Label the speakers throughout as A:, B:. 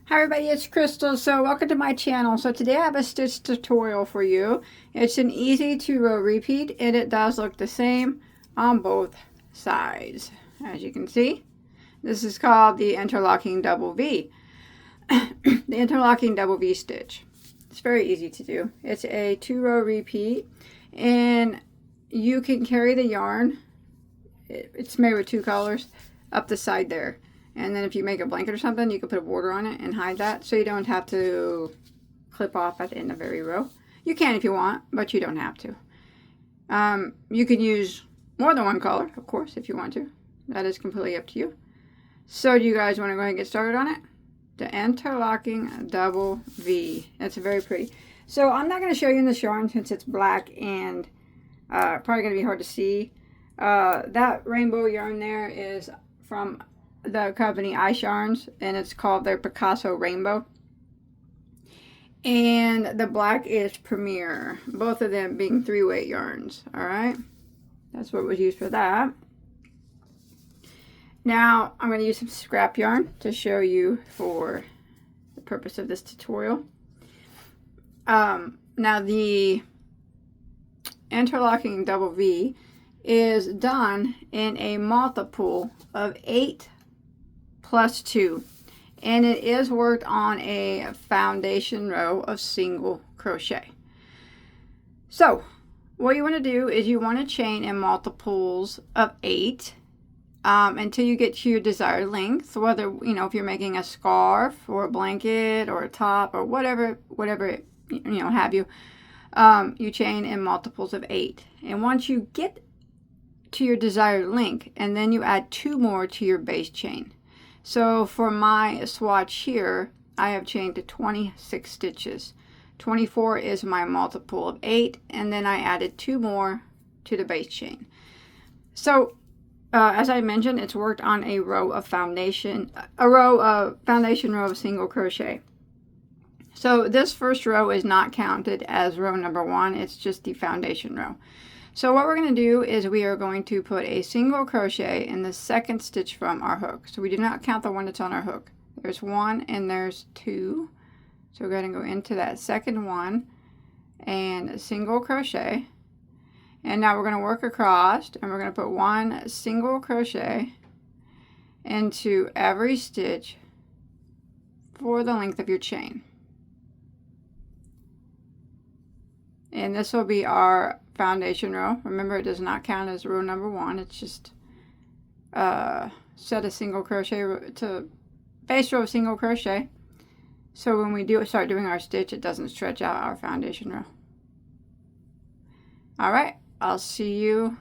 A: Hi everybody, it's Crystal. So welcome to my channel. So today I have a stitch tutorial for you. It's an easy 2-row repeat and it does look the same on both sides. As you can see, this is called the interlocking double V. The interlocking double V stitch. It's very easy to do. It's a 2-row repeat and you can carry the yarn. It's made with 2 colors up the side there. And then if you make a blanket or something, you can put a border on it and hide that so you don't have to clip off at the end of every row. You can if you want, but you don't have to. You can use more than one color, of course, if you want to. That is completely up to you. So do you guys want to go ahead and get started on it? The interlocking double V. It's very pretty. So I'm not going to show you in this yarn since it's black and probably going to be hard to see. That rainbow yarn there is from the company Ice Yarns, and it's called their Picasso Rainbow. And the black is Premier, both of them being 3-weight yarns. Alright, that's what was used for that. Now I'm going to use some scrap yarn to show you for the purpose of this tutorial. Now the interlocking double V is done in a multiple of 8 plus 2, and it is worked on a foundation row of single crochet. So what you want to do is you want to chain in multiples of 8 until you get to your desired length, whether if you're making a scarf or a blanket or a top or whatever have you. You chain in multiples of 8, and once you get to your desired length, and then you add 2 more to your base chain. So for my swatch here, I have chained to 26 stitches. 24 is my multiple of 8, and then I added 2 more to the base chain. So as I mentioned, it's worked on a row of foundation row of single crochet. So this first row is not counted as row number 1, it's just the foundation row. So what we're going to do is we are going to put a single crochet in the second stitch from our hook. So we do not count the one that's on our hook. There's 1 and there's 2. So we're going to go into that second one and a single crochet. And now we're going to work across, and we're going to put 1 single crochet into every stitch for the length of your chain. And this will be our foundation row. Remember, it does not count as row number 1. It's just set a single crochet to base row of single crochet. So when we start doing our stitch, it doesn't stretch out our foundation row. Alright, I'll see you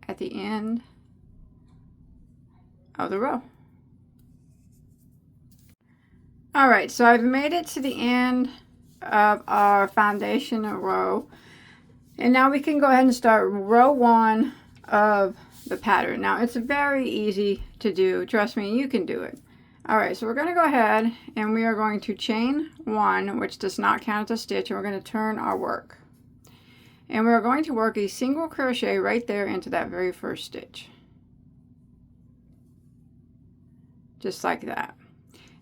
A: at the end of the row. Alright, so I've made it to the end of our foundation row, and now we can go ahead and start row 1 of the pattern. Now it's very easy to do, trust me, you can do it. Alright, so we're going to go ahead and we are going to chain 1, which does not count as a stitch, and we're going to turn our work, and we're going to work a single crochet right there into that very first stitch, just like that.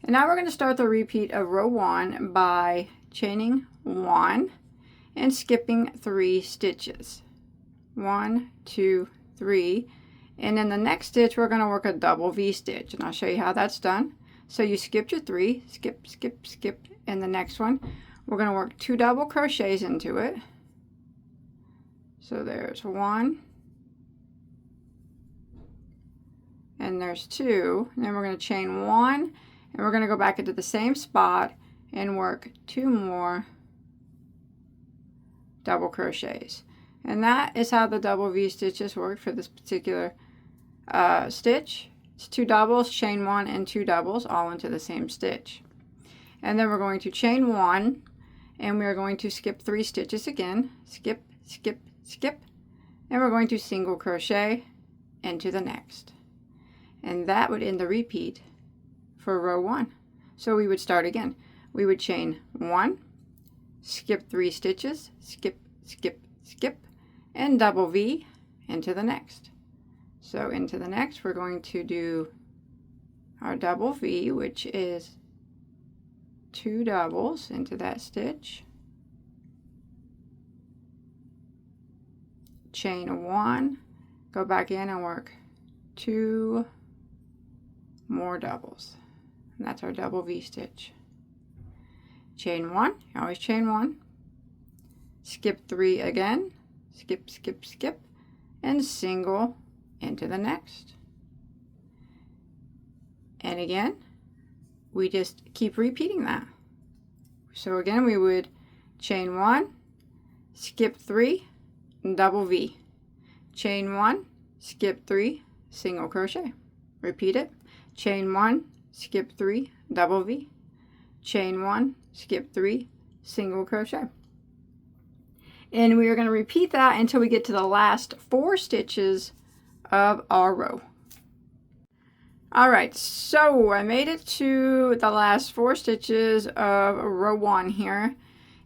A: And now we're going to start the repeat of row 1 by chaining 1 and skipping 3 stitches. 1, 2, 3, and in the next stitch we're going to work a double V stitch, and I'll show you how that's done. So you skip your 3, skip, skip, skip, and the next one we're going to work 2 double crochets into it. So there's 1 and there's 2, and then we're going to chain 1, and we're going to go back into the same spot and work 2 more double crochets. And that is how the double V stitches work for this particular stitch. It's 2 doubles, chain 1 and 2 doubles all into the same stitch. And then we're going to chain 1, and we're going to skip 3 stitches again. Skip, skip, skip, and we're going to single crochet into the next. And that would end the repeat for row 1. So we would start again. We would chain 1, skip 3 stitches, skip, skip, skip, and double V into the next. So into the next we're going to do our double V, which is 2 doubles into that stitch, chain 1, go back in and work 2 more doubles, and that's our double V stitch. Chain 1, always chain 1, skip 3 again, skip, skip, skip, and single into the next. And again, we just keep repeating that. So again, we would chain 1, skip 3, double V, chain 1, skip 3, single crochet. Repeat it. Chain 1, skip 3, double V, chain 1, skip 3, single crochet. And we are going to repeat that until we get to the last 4 stitches of our row. Alright, so I made it to the last 4 stitches of row 1 here,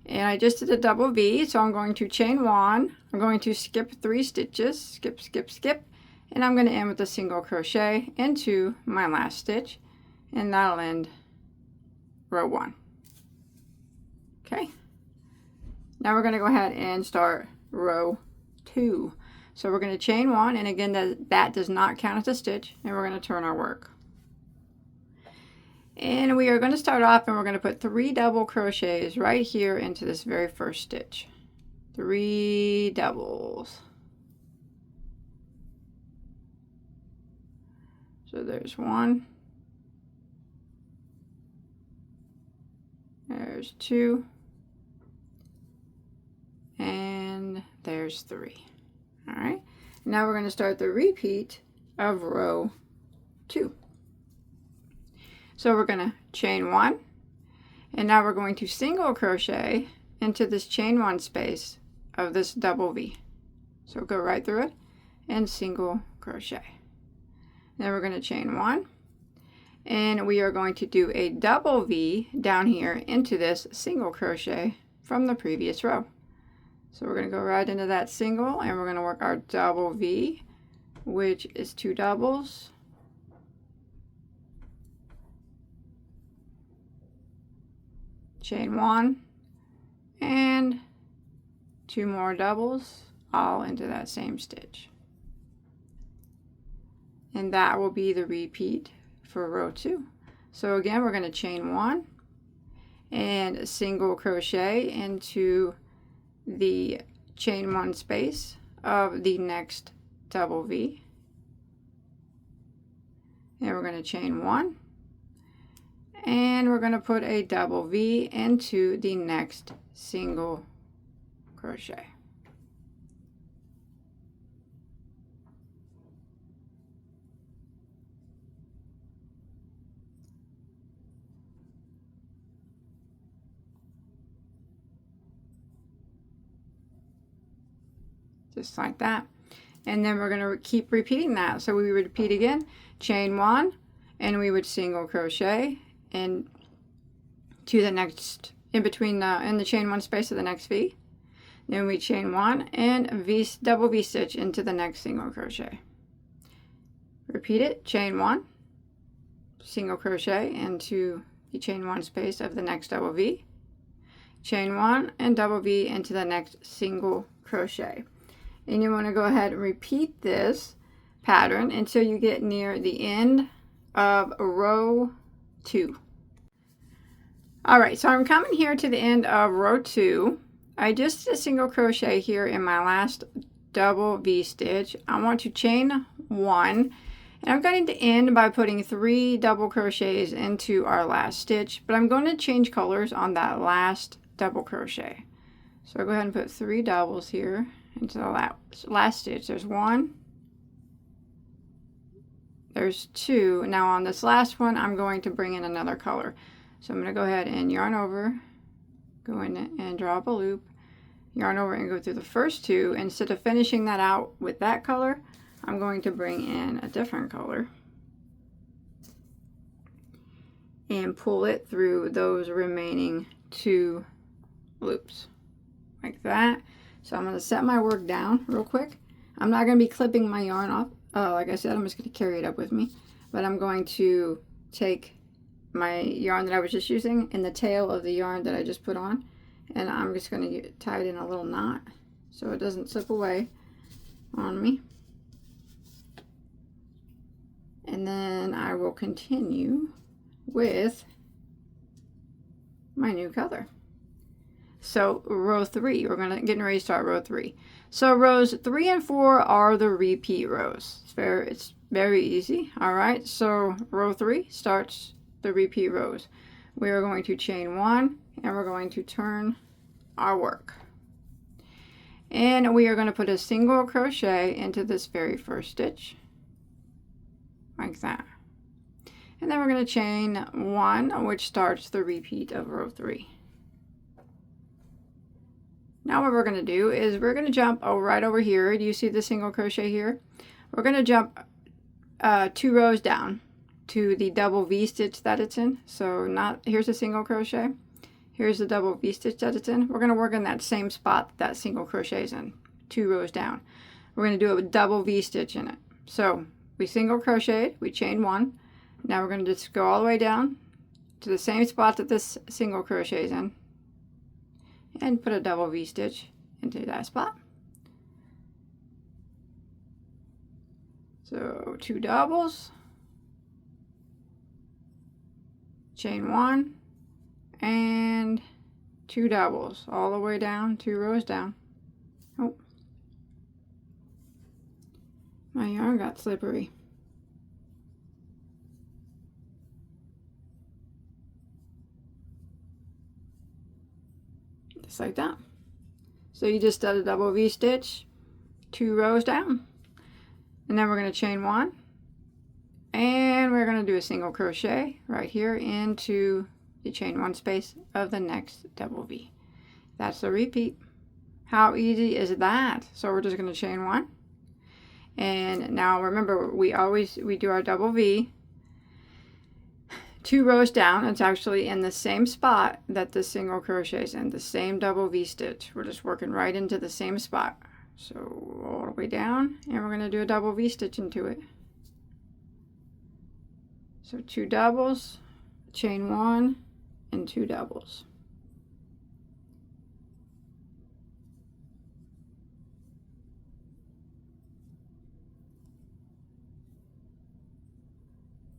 A: and I just did a double V, so I'm going to chain 1, I'm going to skip 3 stitches, skip, skip, skip, and I'm going to end with a single crochet into my last stitch, and that'll end row 1. Okay, now we're going to go ahead and start row 2. So we're going to chain 1, and again that does not count as a stitch, and we're going to turn our work. And we are going to start off and we're going to put 3 double crochets right here into this very first stitch. 3 doubles. So there's 1. There's 2. And there's 3. Alright, now we're going to start the repeat of row 2. So we're going to chain 1, and now we're going to single crochet into this chain 1 space of this double V. So go right through it and single crochet. Then we're going to chain 1, and we are going to do a double V down here into this single crochet from the previous row. So we're going to go right into that single, and we're going to work our double V, which is 2 doubles, chain 1, and 2 more doubles, all into that same stitch. And that will be the repeat for row 2. So again, we're going to chain 1 and single crochet into the chain 1 space of the next double V, and we're going to chain 1, and we're going to put a double V into the next single crochet. Just like that. And then we're going to keep repeating that. So we would repeat again, chain 1, and we would single crochet and to the next, in between in the chain 1 space of the next V. Then we chain 1 and double V stitch into the next single crochet. Repeat it, chain 1, single crochet into the chain 1 space of the next double V, chain 1 and double V into the next single crochet. And you want to go ahead and repeat this pattern until you get near the end of row 2. Alright, so I'm coming here to the end of row 2. I just did a single crochet here in my last double V stitch. I want to chain 1, and I'm going to end by putting 3 double crochets into our last stitch, but I'm going to change colors on that last double crochet. So I'll go ahead and put 3 doubles here into the last stitch. There's 1, there's 2. Now on this last one, I'm going to bring in another color. So I'm going to go ahead and yarn over, go in and draw up a loop, yarn over and go through the first 2. Instead of finishing that out with that color, I'm going to bring in a different color and pull it through those remaining 2 loops like that. So I'm going to set my work down real quick. I'm not going to be clipping my yarn off. Like I said, I'm just going to carry it up with me. But I'm going to take my yarn that I was just using in the tail of the yarn that I just put on, and I'm just going to tie it in a little knot so it doesn't slip away on me. And then I will continue with my new color. So row 3, we're getting ready to start row 3. So rows 3 and 4 are the repeat rows. It's very easy. All right, so row 3 starts the repeat rows. We are going to chain 1 and we're going to turn our work. And we are going to put a single crochet into this very first stitch, like that. And then we're going to chain 1, which starts the repeat of row 3. Now what we're going to do is we're going to jump right over here. Do you see the single crochet here? We're going to jump 2 rows down to the double V stitch that it's in. So here's a single crochet. Here's the double V stitch that it's in. We're going to work in that same spot that single crochet is in, 2 rows down. We're going to do a double V stitch in it. So we single crocheted, we chained 1. Now we're going to just go all the way down to the same spot that this single crochet is in and put a double V stitch into that spot. So 2 doubles, chain 1, and 2 doubles all the way down, 2 rows down. Oh, my yarn got slippery. Just like that. So you just did a double V stitch, 2 rows down, and then we're going to chain 1, and we're going to do a single crochet right here into the chain 1 space of the next double V. That's the repeat. How easy is that? So we're just going to chain 1, and now remember we do our double V 2 rows down. It's actually in the same spot that the single crochet is in, the same double V stitch. We're just working right into the same spot. So all the way down, and we're going to do a double V stitch into it. So 2 doubles, chain 1, and 2 doubles.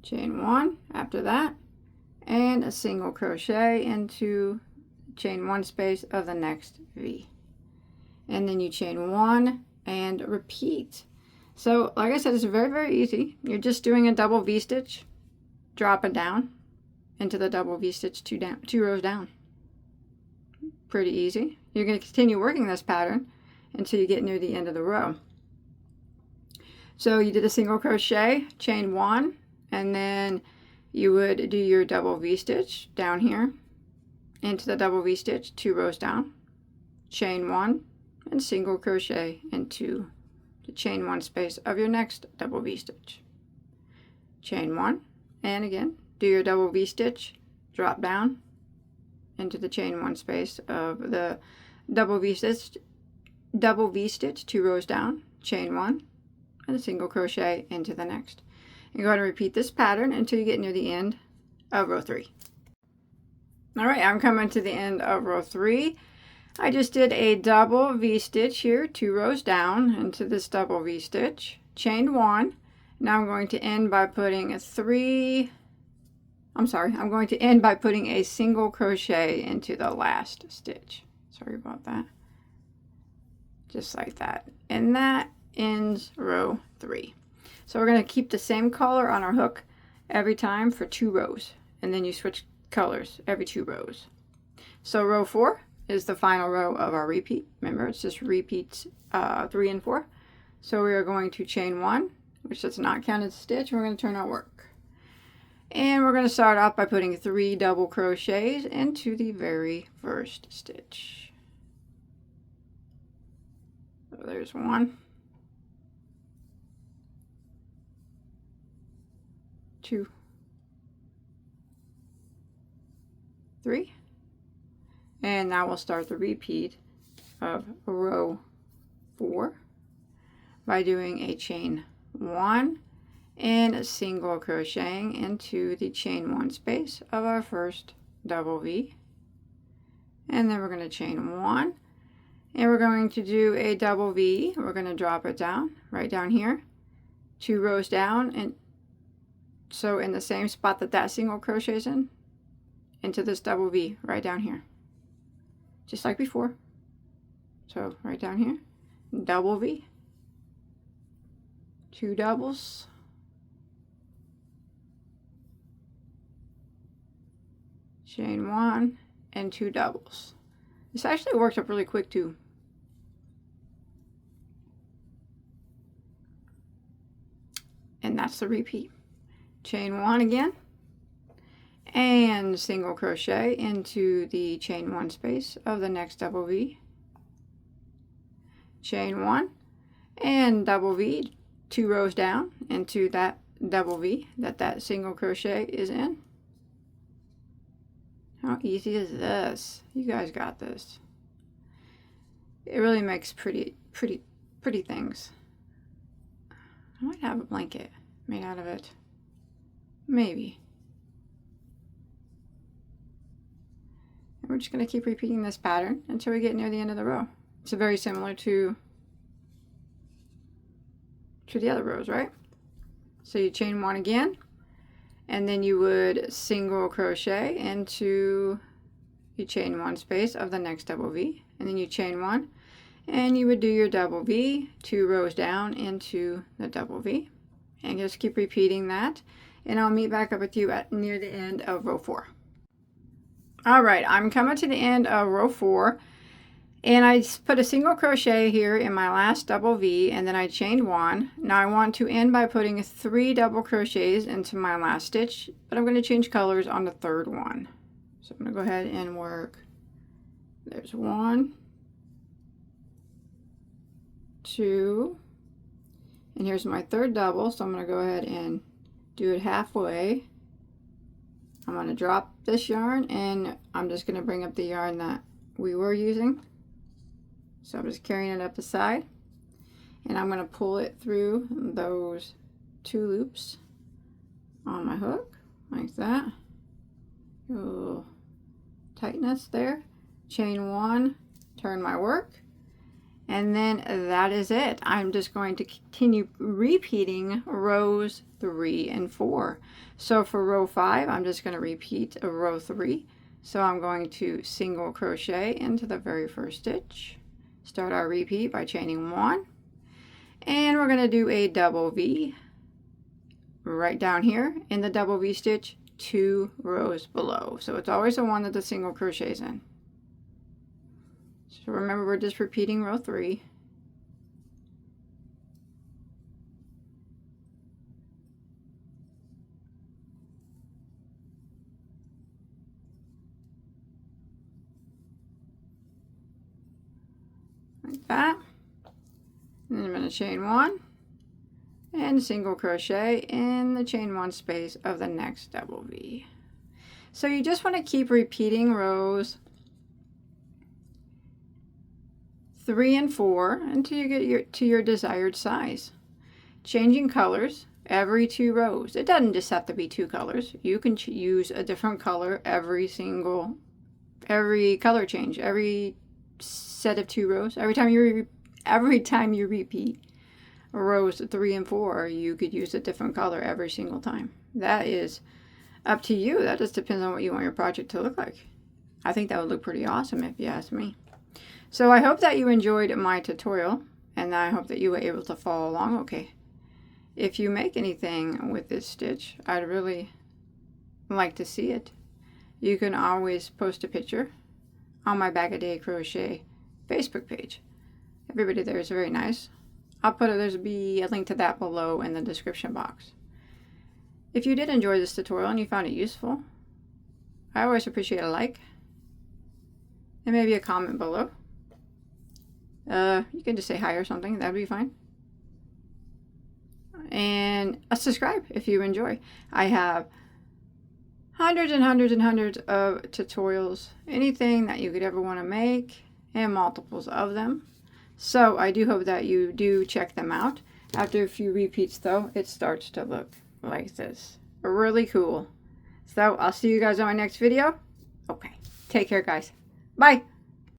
A: Chain 1 after that, and a single crochet into chain 1 space of the next V. And then you chain 1 and repeat. So like I said, it's very, very easy. You're just doing a double V stitch, drop it down into the double V stitch 2 rows down. Pretty easy. You're going to continue working this pattern until you get near the end of the row. So you did a single crochet, chain 1, and then you would do your double V stitch down here into the double V stitch 2 rows down, chain 1, and single crochet into the chain 1 space of your next double V stitch. Chain 1, and again do your double V stitch, drop down into the chain 1 space of the double V stitch 2 rows down, chain 1, and a single crochet into the next. You're going to repeat this pattern until you get near the end of row 3. All right, I'm coming to the end of row 3. I just did a double V stitch here, 2 rows down into this double V stitch, chained 1. Now I'm going to end by putting a single crochet into the last stitch. Sorry about that. Just like that. And that ends row 3. So we're going to keep the same color on our hook every time for 2 rows, and then you switch colors every 2 rows. So row 4 is the final row of our repeat. Remember, it's just repeats 3 and 4. So we are going to chain 1, which does not count as a stitch. We're going to turn our work. And we're going to start off by putting 3 double crochets into the very first stitch. So there's 1, 2, 3, and now we'll start the repeat of row 4 by doing a chain 1 and single crocheting into the chain 1 space of our first double V. And then we're going to chain 1, and we're going to do a double V. We're going to drop it down, right down here, 2 rows down, and so in the same spot that that single crochet is in, into this double V right down here, just like before. So right down here, double V, 2 doubles, chain 1, and 2 doubles. This actually worked up really quick too. And that's the repeat. Chain 1 again, and single crochet into the chain 1 space of the next double V. Chain 1 and double V, 2 rows down into that double V that single crochet is in. How easy is this? You guys got this. It really makes pretty things. I might have a blanket made out of it. Maybe. And we're just going to keep repeating this pattern until we get near the end of the row. It's very similar to the other rows, right? So you chain 1 again, and then you would single crochet into your chain 1 space of the next double V, and then you chain 1, and you would do your double V, 2 rows down into the double V, and just keep repeating that, and I'll meet back up with you at near the end of row 4. All right, I'm coming to the end of row 4, and I put a single crochet here in my last double V, and then I chained 1. Now I want to end by putting 3 double crochets into my last stitch, but I'm going to change colors on the 3rd one. So I'm going to go ahead and work. There's 1, 2, and here's my 3rd double, so I'm going to go ahead and do it halfway. I'm going to drop this yarn, and I'm just going to bring up the yarn that we were using. So I'm just carrying it up the side, and I'm going to pull it through those 2 loops on my hook, like that. A little tightness there. Chain 1, turn my work, and then that is it. I'm just going to continue repeating rows 3 and 4. So for row 5, I'm just going to repeat a row 3. So I'm going to single crochet into the very first stitch. Start our repeat by chaining 1, and we're going to do a double V right down here in the double V stitch 2 rows below. So it's always the one that the single crochets in. So remember, we're just repeating row 3. Like that. And I'm going to chain 1 and single crochet in the chain 1 space of the next double V. So you just want to keep repeating rows 3 and 4 until you get to your desired size. Changing colors every 2 rows. It doesn't just have to be 2 colors. You can use a different color every color change, every set of 2 rows. Every time you repeat rows 3 and 4, you could use a different color every single time. That is up to you. That just depends on what you want your project to look like. I think that would look pretty awesome if you ask me. So I hope that you enjoyed my tutorial, and I hope that you were able to follow along okay. If you make anything with this stitch, I'd really like to see it. You can always post a picture on my Bagoday Crochet Facebook page. Everybody there is very nice. There'll be a link to that below in the description box. If you did enjoy this tutorial and you found it useful, I always appreciate a like and maybe a comment below. You can just say hi or something, that'd be fine. And subscribe if you enjoy. I have hundreds and hundreds and hundreds of tutorials, anything that you could ever want to make, and multiples of them. So I do hope that you do check them out. After a few repeats though, it starts to look like this. Really cool. So I'll see you guys on my next video. Okay, take care guys. Bye.